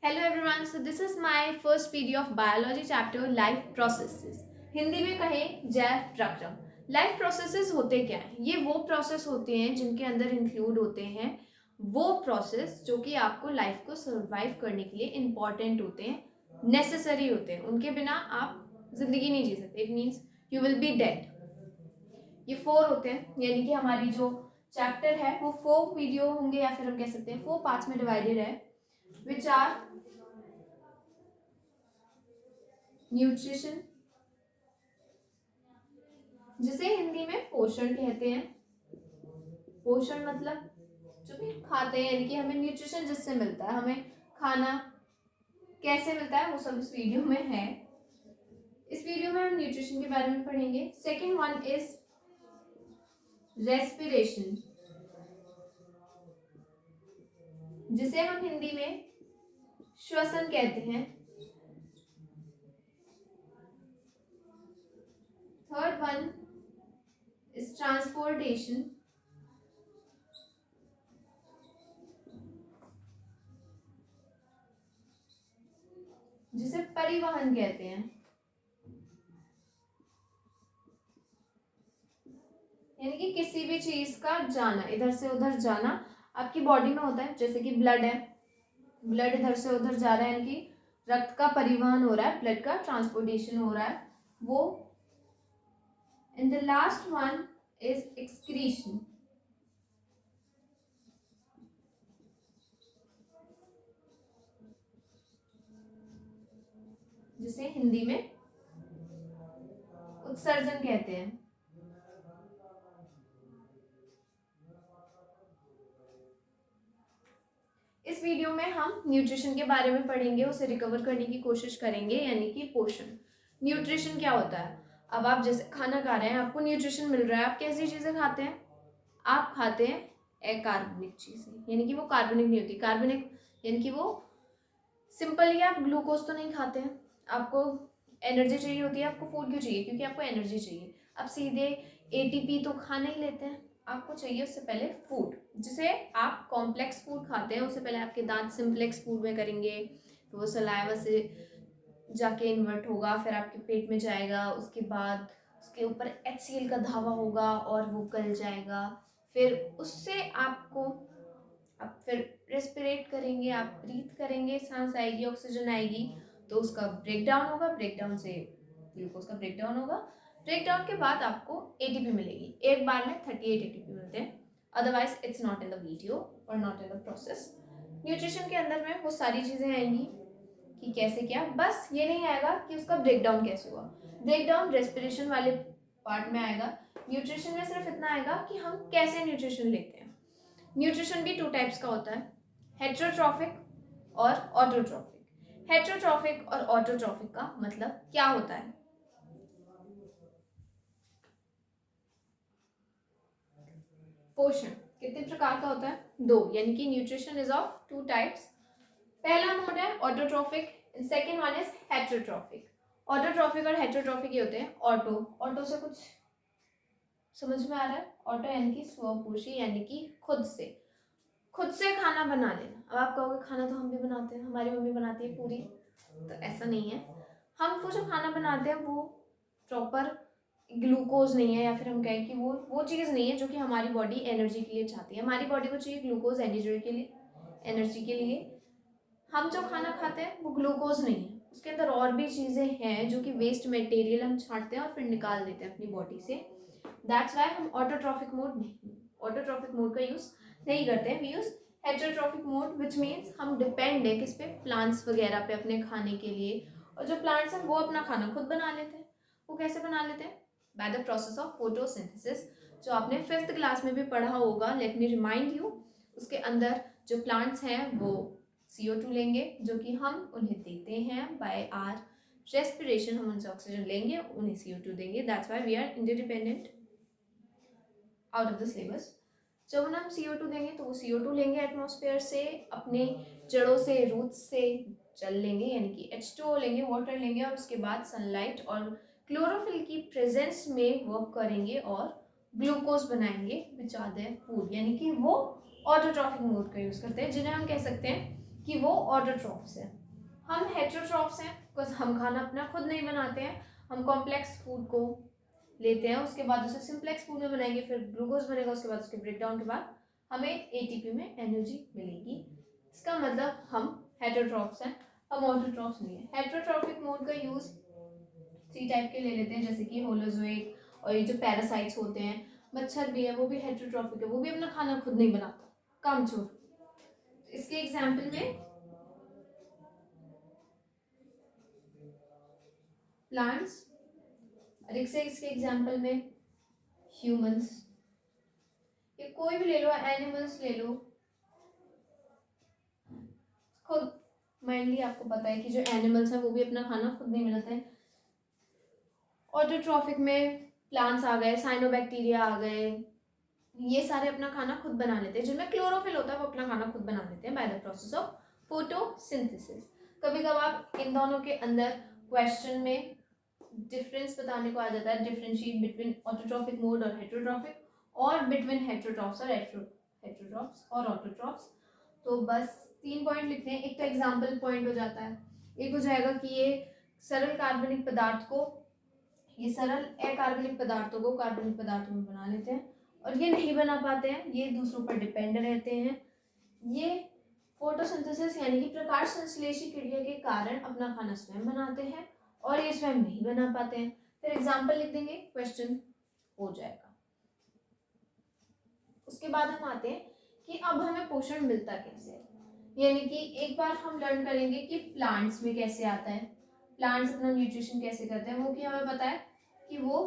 Hello everyone, so this is my first video of biology chapter life processes. Hindi में कहें जैव प्रक्रम। Life processes होते क्या हैं? ये वो प्रोसेस होते हैं जिनके अंदर इंक्लूड होते हैं वो प्रोसेस जो कि आपको लाइफ को सर्वाइव करने के लिए इम्पॉर्टेंट होते हैं, नेसेसरी होते हैं। उनके बिना आप जिंदगी नहीं जी सकते। It means you will be dead. ये फोर होते हैं, यानी कि हमारी जो चैप्टर है वो फोर वीडियो होंगे, या फिर हम कह सकते हैं फोर पार्ट्स में डिवाइडेड है, विच आर न्यूट्रिशन, जिसे हिंदी में पोषण कहते हैं। पोषण मतलब जो भी खाते हैं, यानी कि हमें न्यूट्रिशन जिससे मिलता है, हमें खाना कैसे मिलता है वो सब इस वीडियो में है। इस वीडियो में हम न्यूट्रिशन के बारे में पढ़ेंगे। सेकेंड वन इज रेस्पिरेशन, जिसे हम हिंदी में श्वसन कहते हैं। थर्ड वन इज ट्रांसपोर्टेशन, जिसे परिवहन कहते हैं। यानी कि किसी भी चीज का जाना, इधर से उधर जाना। आपकी बॉडी में होता है, जैसे कि ब्लड है, ब्लड इधर से उधर जा रहा है, यानी कि रक्त का परिवहन हो रहा है, ब्लड का ट्रांसपोर्टेशन हो रहा है वो। And the last one is excretion, जिसे हिंदी में उत्सर्जन कहते हैं। इस वीडियो में हम न्यूट्रिशन के बारे में पढ़ेंगे, उसे रिकवर करने की कोशिश करेंगे, यानी कि पोषण। न्यूट्रिशन क्या होता है? अब आप जैसे खाना खा रहे हैं, आपको न्यूट्रिशन मिल रहा है। आप कैसी चीजें खाते हैं? आप खाते हैं अकार्बनिक चीजें, यानी कि वो कार्बनिक नहीं होती। कार्बनिक यानी कि वो सिंपली आप ग्लूकोज तो नहीं खाते हैं। आपको एनर्जी चाहिए होती है। आपको फूड क्यों चाहिए? क्योंकि आपको एनर्जी चाहिए। आप सीधे एटीपी तो खा नहीं लेते हैं, आपको चाहिए उससे पहले फूड। जिसे आप कॉम्प्लेक्स फूड खाते हैं, उससे पहले आपके दांत सिंप्लेक्स फूड में करेंगे, तो वो सलाइवा से जाके इन्वर्ट होगा, फिर आपके पेट में जाएगा। उसके बाद उसके ऊपर HCl का धावा होगा और वो गल जाएगा। फिर उससे आपको, आप फिर रेस्पिरेट करेंगे, आप ब्रीथ करेंगे, सांस आएगी, ऑक्सीजन आएगी, तो उसका ब्रेक डाउन होगा। ब्रेक डाउन से ग्लूकोज का ब्रेक डाउन होगा। ब्रेक डाउन के बाद आपको एटीपी मिलेगी। एक बार में 38 एटीपी मिलते हैं। Otherwise it's not in the video और not in the process. Nutrition के अंदर में वो सारी चीजें आएंगी कि कैसे क्या, बस ये नहीं आएगा कि उसका ब्रेक डाउन कैसे हुआ। ब्रेक डाउन रेस्पिरेशन वाले पार्ट में आएगा। न्यूट्रिशन में सिर्फ इतना आएगा कि हम कैसे न्यूट्रिशन लेते हैं। न्यूट्रिशन भी टू टाइप्स का होता है, हेट्रोट्रॉफिक और ऑटोट्रॉफिक। हेट्रोट्रॉफिक और ऑटोट्रॉफिक का मतलब क्या होता है? पोषण कितने प्रकार का होता है? दो, यानी कि nutrition is of two types. पहला मोड है autotrophic, second one is heterotrophic. Autotrophic और हेट्रोट्रॉफिक ये होते हैं। ऑटो, ऑटो से कुछ समझ में आ रहा है? ऑटो यानी कि स्वपोषी, यानी कि खुद से खाना बना लेना। अब आप कहोगे खाना तो हम भी बनाते हैं, हमारी मम्मी बनाती है पूरी, तो ऐसा नहीं है। हम वो जो खाना बनाते हैं वो प्रॉपर ग्लूकोज नहीं है, या फिर हम कहें कि वो चीज़ नहीं है जो कि हमारी बॉडी एनर्जी के लिए चाहती है। हमारी बॉडी को चाहिए ग्लूकोज एनर्जी के लिए, एनर्जी के लिए। हम जो खाना खाते हैं वो ग्लूकोज नहीं है, उसके अंदर और भी चीज़ें हैं जो कि वेस्ट मटेरियल हम छांटते हैं और फिर निकाल देते हैं अपनी बॉडी से। दैट्स वाई हम ऑटोट्रॉफिक मोड नहीं, ऑटोट्रॉफिक मोड का यूज़ नहीं करते हैं। We use heterotrophic mode, which means हम डिपेंड है किस पे, प्लांट्स वगैरह पे अपने खाने के लिए। और जो प्लांट्स हैं वो अपना खाना खुद बना लेते हैं। वो कैसे बना लेते हैं? By the process of photosynthesis, जो आपने 5th क्लास में भी पढ़ा होगा। Let me remind you. उसके अंदर जो प्लांट्स हैं वो CO2 लेंगे, जो कि हम उन्हें देते हैं बाय आर रेस्पिरेशन। हम उनसे ऑक्सीजन लेंगे, उन्हें CO2 देंगे। That's why we are interdependent out of the syllabus. जब उन्हें हम CO2 देंगे तो वो CO2 लेंगे एटमॉस्फेयर से, अपने जड़ों से, रूट्स से जल लेंगे, यानी कि H2O लेंगे, वाटर लेंगे, और उसके बाद सनलाइट और क्लोरोफिल की प्रेजेंस में वर्क करेंगे और ग्लूकोज बनाएंगे, विच आर देयर फूड। यानी कि वो ऑटोट्रॉफिक मोड का यूज करते हैं, जिन्हें हम कह सकते हैं कि वो ऑटोट्रॉफ्स हैं। हम हेटेरोट्रॉफ्स हैं बिकॉज हम खाना अपना खुद नहीं बनाते हैं, हम कॉम्प्लेक्स फूड को लेते हैं, उसके बाद उसे सिंप्लेक्स फूड में बनाएंगे, फिर ग्लूकोज बनेगा, उसके बाद उसके ब्रेकडाउन के बाद हमें एटीपी में एनर्जी मिलेगी। इसका मतलब हम हेटेरोट्रॉफ्स हैं, हम ऑटोट्रॉफ्स नहीं है। हेटेरोट्रॉफिक मोड का यूज 3 टाइप के ले लेते हैं, जैसे कि होलोजोइक, और ये जो पैरासाइट्स होते हैं, मच्छर भी है, वो भी हेटेरोट्रॉफिक है, वो भी अपना खाना खुद नहीं बनाता, कामचोर। इसके एग्जाम्पल में प्लांट्स, और इसके एग्जाम्पल में ह्यूमंस, ये कोई भी ले लो, एनिमल्स ले लो, खुद माइंडली आपको पता है कि जो एनिमल्स हैं वो भी अपना खाना खुद नहीं बनाते हैं। ऑटोट्रॉफिक में प्लांट्स आ गए, साइनोबैक्टीरिया आ गए, ये सारे अपना खाना खुद बना लेते हैं, जिनमें क्लोरोफिल होता है वो अपना खाना खुद बना लेते हैं by the process of photosynthesis. कभी कभार इन दोनों के अंदर क्वेश्चन में डिफरेंस बताने को आ जाता है, डिफरेंशिएट बिटवीन ऑटोट्रॉफिक मोड और हेटेरोट्रॉफिक, और बिटवीन हेटेरोट्रॉफ्स और हेटेरोट्रॉफ्स और ऑटोट्रॉफ्स। तो बस 3 पॉइंट लिखते हैं। एक तो एग्जाम्पल पॉइंट हो जाता है, एक हो जाएगा कि ये सरल कार्बनिक पदार्थ को, ये सरल अकार्बनिक पदार्थों को कार्बनिक पदार्थों में बना लेते हैं, और ये नहीं बना पाते हैं, ये दूसरों पर डिपेंड रहते हैं। ये फोटोसिंथेसिस यानी कि प्रकाश संश्लेषी क्रिया के कारण अपना खाना स्वयं बनाते हैं, और ये स्वयं नहीं बना पाते हैं। फिर एग्जाम्पल लिख देंगे, क्वेश्चन हो जाएगा। उसके बाद हम आते हैं कि अब हमें पोषण मिलता कैसे है, यानी कि एक बार हम लर्न करेंगे कि प्लांट्स में कैसे आता है, प्लांट्स अपना न्यूट्रिशन कैसे करते हैं। वो कि हमें पता है कि वो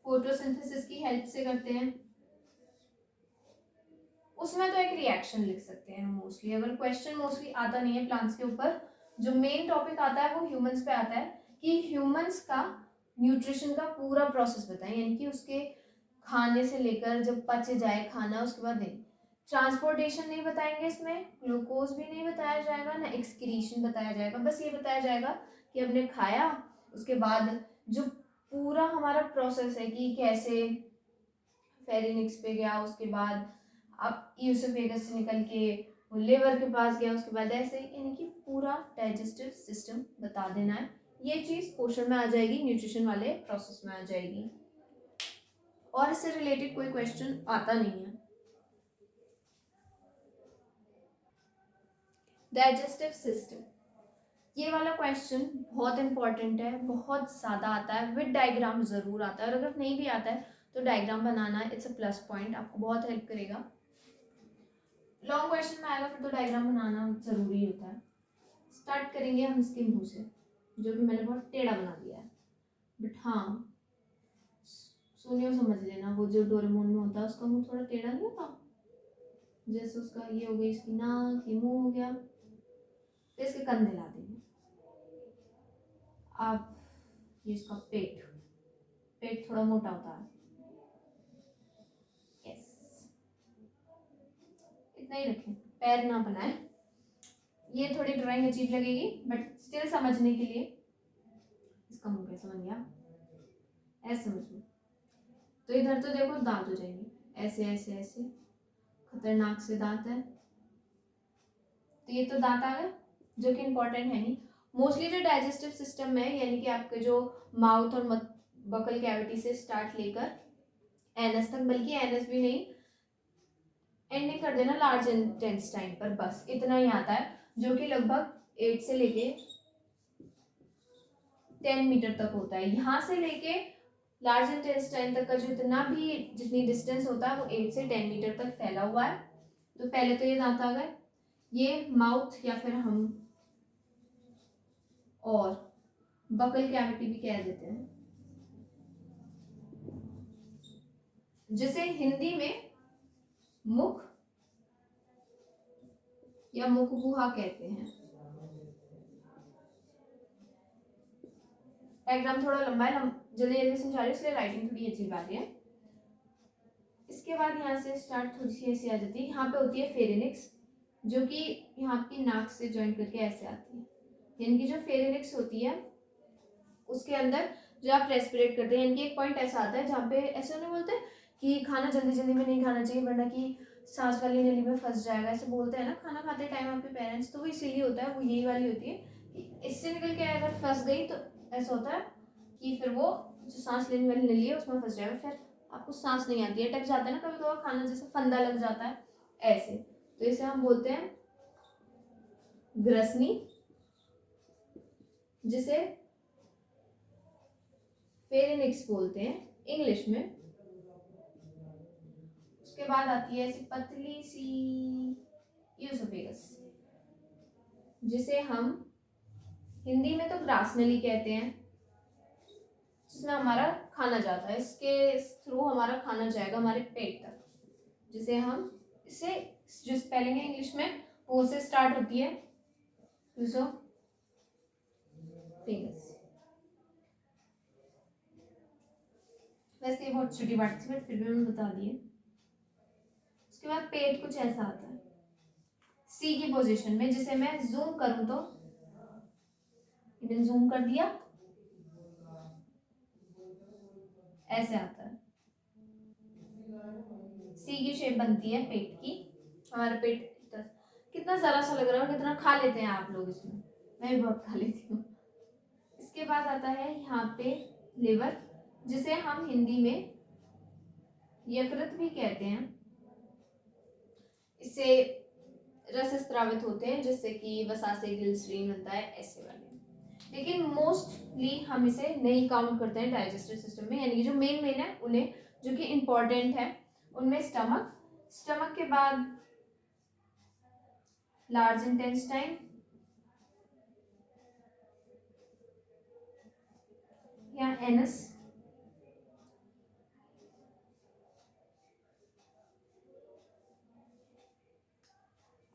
फोटोसिंथेसिस की हेल्प से करते हैं। उसमें तो एक रिएक्शन लिख सकते हैं मोस्टली, अगर क्वेश्चन मोस्टली आता नहीं है प्लांट्स के ऊपर, जो मेन टॉपिक आता है वो ह्यूमंस पे आता है कि ह्यूमंस का न्यूट्रिशन का पूरा प्रोसेस बताएं, यानी कि उसके खाने से लेकर जब पच जाए खाना उसके बाद दें। ट्रांसपोर्टेशन नहीं बताएंगे, इसमें ग्लूकोज भी नहीं बताया जाएगा, ना एक्सक्रीशन बताया जाएगा, बस ये बताया जाएगा कि हमने खाया, उसके बाद जो पूरा हमारा प्रोसेस है कि कैसे फेरिनिक्स पे गया, उसके बाद अब यूसोफेगस से निकल के वो लिवर के पास गया, उसके बाद ऐसे, यानी कि पूरा डाइजेस्टिव सिस्टम बता देना है। ये चीज़ पोषण में आ जाएगी, न्यूट्रिशन वाले प्रोसेस में आ जाएगी, और इससे रिलेटेड कोई क्वेश्चन आता नहीं है। डाइजेस्टिव सिस्टम, ये वाला क्वेश्चन बहुत इंपॉर्टेंट है, बहुत ज़्यादा आता है, विद डायग्राम ज़रूर आता है, और अगर नहीं भी आता है तो diagram banana it's a plus point, आपको बहुत हेल्प करेगा। लॉन्ग क्वेश्चन में आएगा फिर तो डायग्राम बनाना ज़रूरी होता है। स्टार्ट करेंगे हम इसके मुंह से, जो कि मैंने बहुत टेढ़ा बना दिया है, बट हाँ सुनियो समझ लेना, वो जो डोरेमोन में होता है उसका मुंह थोड़ा टेढ़ा नहीं होता, जैसे उसका ये हो गई, इसकी नाक, ये मुंह हो गया, तो इसके कंधे ला देंगे आप। ये इसका पेट, पेट थोड़ा मोटा होता है, यस, इतना ही रखें, पैर ना बनाए। ये थोड़ी ड्राइंग अजीब लगेगी बट स्टिल समझने के लिए, इसका मुंह कैसे बन गया ऐसे समझ लो। तो इधर तो देखो दांत हो जाएंगे, ऐसे ऐसे ऐसे, खतरनाक से दांत है, तो ये तो दांत आ गए, जो कि इम्पोर्टेंट है नहीं। मोस्टली जो डाइजेस्टिव सिस्टम है, यानी कि आपके जो माउथ और बकल कैविटी से स्टार्ट लेकर एनस तक, बल्कि एनस भी नहीं, एंडिंग कर देना लार्ज इंटेस्टाइन पर, बस इतना ही आता है, जो कि लगभग 8 से लेके 10 मीटर तक होता है। यहाँ से लेके लार्ज इंटेस्टाइन तक का जितना भी, जितनी डिस्टेंस होता है वो 8 से 10 मीटर तक फैला हुआ है। तो पहले तो ये दांत आ गए, ये माउथ या फिर हम और बकल कैविटी भी कह देते हैं, जिसे हिंदी में मुख या मुखगुहा कहते हैं। डायग्राम थोड़ा लंबा है, जल्दी जल्दी समझा रही हूँ इसलिए राइटिंग थोड़ी अजीब आ रही है। इसके बाद यहाँ से स्टार्ट थोड़ी सी ऐसी आ जाती है, यहाँ पे होती है फेरिनिक्स, जो कि यहाँ की नाक से ज्वाइन करके ऐसे आती है, यानी कि जो फेरिनिक्स होती है उसके अंदर जो आप रेस्पिरेट करते हैं, यानी कि एक पॉइंट ऐसा आता है जहाँ पे ऐसा नहीं बोलते कि खाना जल्दी जल्दी में नहीं खाना चाहिए वरना कि सांस वाली नली में फंस जाएगा, ऐसे बोलते हैं ना खाना खाते टाइम आपके पेरेंट्स, तो वो इसीलिए होता है, वो यही वाली होती है कि इससे निकल के अगर फंस गई तो ऐसा होता है कि फिर वो जो सांस लेने वाली नली है उसमें फंस जाएगा, फिर आपको सांस नहीं आती है, अटक जाता है ना कभी कभी खाना, जैसे फंदा लग जाता है ऐसे, तो इसे हम बोलते हैं ग्रसनी, जिसे फेरिंक्स बोलते हैं इंग्लिश में। उसके बाद आती है ऐसी पतली सी यूसोफेगस, जिसे हम हिंदी में तो ग्रास नली कहते हैं, जिसमें हमारा खाना जाता है, इसके थ्रू हमारा खाना जाएगा हमारे पेट तक, जिसे हम इसे जो स्पेलिंग है इंग्लिश में वो से स्टार्ट होती है यूसोफेगस। वैसे ये बहुत छोटी बात थी बट फिर भी मैंने बता दी है। उसके बाद पेट कुछ ऐसा आता है सी की पोजीशन में, जिसे मैं जूम करूं तो मैंने जूम कर दिया, ऐसे आता है, सी की शेप बनती है पेट की। हमारा पेट कितना जरा सा लग रहा है, कितना खा लेते हैं आप लोग इसमें, मैं भी बहुत खा लेती हूँ। इसके बाद आता है यहाँ पे लिवर, जिसे हम हिंदी में यकृत भी कहते हैं। इससे रस स्रावित होते हैं जिससे कि वसा से ग्लिसरीन बनता है, ऐसे वाले। लेकिन मोस्टली हम इसे नहीं काउंट करते हैं डाइजेस्टिव सिस्टम में, यानी कि जो मेन है उन्हें, जो कि इंपॉर्टेंट है उनमें स्टमक के बाद लार्ज इंटेस्टाइन या एनस,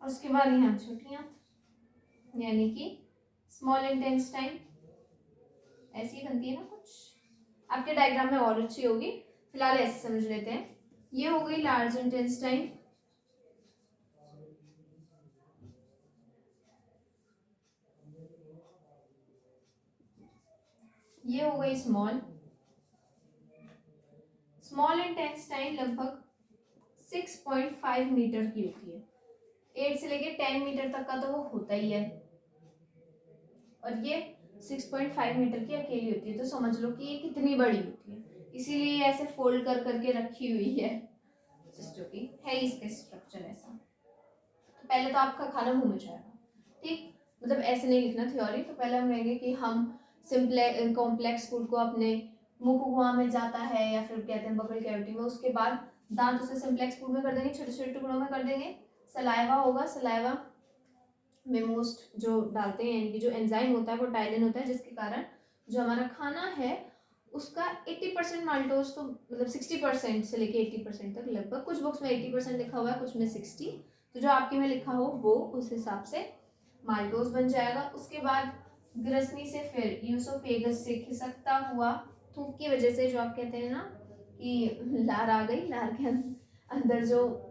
और उसके बाद यहाँ छोटी आंत यानी कि स्मॉल इंटेस्टाइन, ऐसी बनती है ना कुछ, आपके डायग्राम में और अच्छी होगी, फिलहाल ऐसे समझ लेते हैं। ये हो गई लार्ज इंटेस्टाइन, ये हो गई स्मॉल इंटेस्टाइन लगभग 6.5 मीटर की होती है, 8 से लेके 10 मीटर तक का तो वो होता ही है, और ये 6.5 मीटर की अकेली होती है, तो समझ लो कि ये कितनी बड़ी होती है, इसीलिए ऐसे फोल्ड कर करके रखी हुई है, जो कि है इसका स्ट्रक्चर ऐसा। तो पहले तो आपका खाना मुंह में जाएगा, ठीक, मतलब ऐसे नहीं लिखना थ्योरी, तो पहले हम कहेंगे कि हम सिंपल कॉम्प्लेक्स फूड को अपने मुंह कुआ में जाता है, या फिर कहते हैं बबल कैविटी में, उसके बाद दांत उसे सिंप्लेक्स फूड में कर देंगे, छोटे छोटे टुकड़ों में कर देंगे, सलाइवा होगा, सलाइवा में मोस्ट जो डालते हैं यानी कि जो एंजाइम होता है वो टाइलिन होता है, जिसके कारण जो हमारा खाना है उसका 80% माल्टोज, तो मतलब 60% से लेके 80% तक लगभग, कुछ बुक्स में 80% लिखा हुआ है, कुछ में 60, तो जो आपके में लिखा हो वो उस हिसाब से माल्टोज बन जाएगा। उसके बाद ग्रसनी से फिर यूसोफेगस से खिसकता हुआ थूक की वजह से, जो आप कहते हैं ना कि लार आ गई, लार के अंदर जो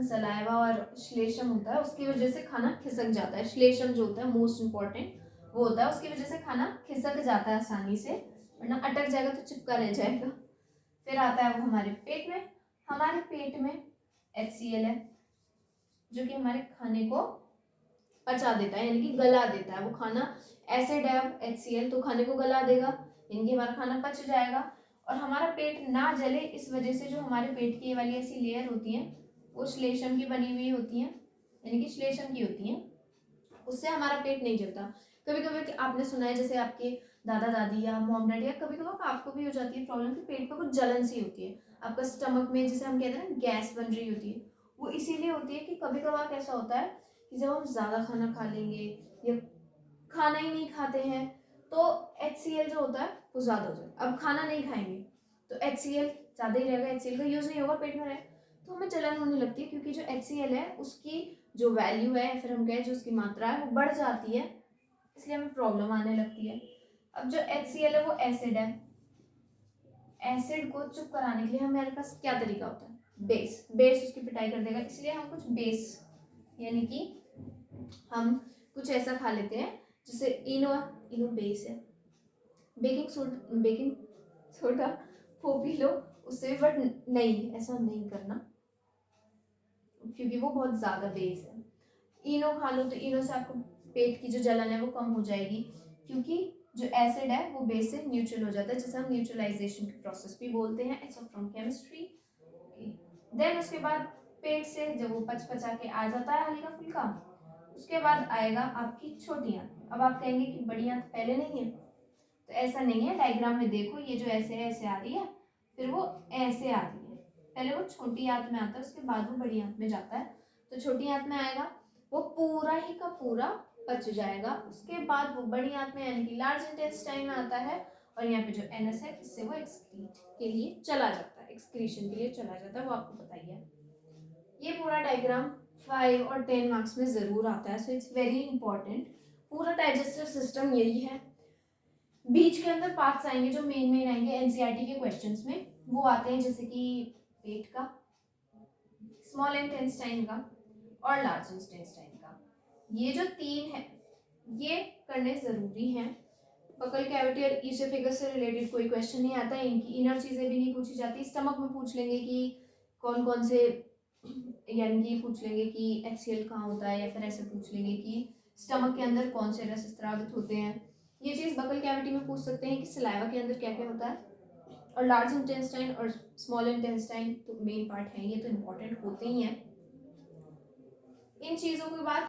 सलाइवा और श्लेष्म होता है उसकी वजह से खाना खिसक जाता है, श्लेष्म जो होता है मोस्ट इंपॉर्टेंट वो होता है, उसकी वजह से खाना खिसक जाता है आसानी से, वरना अटक जाएगा तो चिपका रह जाएगा। फिर आता है वो हमारे पेट में, हमारे पेट में HCl है जो कि हमारे खाने को पचा देता है, यानी कि गला देता है, वो खाना एसिड है HCl, तो खाने को गला देगा, यानी कि हमारा खाना पच जाएगा, और हमारा पेट ना जले इस वजह से जो हमारे पेट की ये वाली ऐसी लेयर होती है वो श्लेष्म की बनी हुई होती है, यानी कि श्लेष्म की होती है, उससे हमारा पेट नहीं जलता। कभी कभी आपने सुना है जैसे आपके दादा दादी या मॉम डैडी या कभी कभी आपको भी हो जाती है प्रॉब्लम कि पेट में कुछ जलन सी होती है, आपका स्टमक में जिसे हम कहते हैं ना गैस बन रही होती है, वो इसीलिए होती है कि कभी कभार ऐसा होता है कि जब हम ज़्यादा खाना खा लेंगे या खाना ही नहीं खाते हैं तो HCl जो होता है वो ज़्यादा हो जाता है। अब खाना नहीं खाएंगे तो HCl ज़्यादा ही रहेगा, HCl का यूज़ नहीं होगा, पेट में रहे तो हमें जलन होने लगती है, क्योंकि जो HCl है उसकी जो वैल्यू है, फिर हम कहें जो उसकी मात्रा है वो बढ़ जाती है, इसलिए हमें प्रॉब्लम आने लगती है। अब जो HCl है वो एसिड है, एसिड को चुप कराने के लिए हमारे पास क्या तरीका होता है, बेस उसकी पिटाई कर देगा, इसलिए हम कुछ बेस यानी कि हम कुछ ऐसा खा लेते हैं जैसे इनो बेस है, बेकिंग सोडा वो पी लो उससे भी, बट नहीं ऐसा नहीं करना, क्योंकि वो बहुत ज़्यादा बेस है। इनो खा लो तो इनो से आपको पेट की जो जलन है वो कम हो जाएगी, क्योंकि जो एसिड है वो बेस से न्यूट्रल हो जाता है, जिसे हम न्यूट्रलाइजेशन की प्रोसेस भी बोलते हैं। It's from chemistry. देन उसके बाद पेट से जब वो पचा के आ जाता है हल्का फुल्का, उसके बाद आएगा आपकी छोटी आंत। अब आप कहेंगे कि बड़ी आंत पहले नहीं है, तो ऐसा नहीं है। डायग्राम में देखो, ये जो ऐसे है ऐसे आ रही है, फिर वो ऐसे आ रही है। पहले वो छोटी आंत में आता है, उसके बाद वो बड़ी आंत में जाता है। तो छोटी आंत में आएगा, वो पूरा ही का पूरा पच जाएगा। उसके बाद वो बड़ी आंत में यानी कि लार्ज इंटेस्टाइन में आता है, और यहाँ पे जो एनएस है इससे वो एक्सक्रीट के लिए चला जाता है, एक्सक्रीशन के लिए चला जाता है, वो आपको पता ही है। ये पूरा डायग्राम 5 और 10 मार्क्स में ज़रूर आता है, सो इट्स वेरी इंपॉर्टेंट। पूरा डाइजेस्टिव सिस्टम यही है। बीच के अंदर पार्ट्स आएंगे जो मेन आएंगे एनसीईआरटी के क्वेश्चंस में, वो आते हैं जैसे कि पेट का, स्मॉल इंटेस्टाइन का और लार्ज इंटेस्टाइन का। ये जो तीन है ये करने ज़रूरी हैं। बकल कैविटी और ईसोफेगस से रिलेटेड कोई क्वेश्चन नहीं आता, इनकी इनर चीज़ें भी नहीं पूछी जाती। स्टमक में पूछ लेंगे कि कौन कौन से, यानी कि पूछ लेंगे कि एक्सियल कहाँ होता है, या फिर ऐसे पूछ लेंगे कि स्टमक के अंदर कौन से रस स्रावित होते हैं। ये चीज़ बकल कैविटी में पूछ सकते हैं कि सलाइवा के अंदर क्या क्या होता है। और लार्ज इंटेस्टाइन और स्मॉल इंटेस्टाइन तो मेन पार्ट है, ये तो इम्पोर्टेंट होते ही हैं। इन चीज़ों के बाद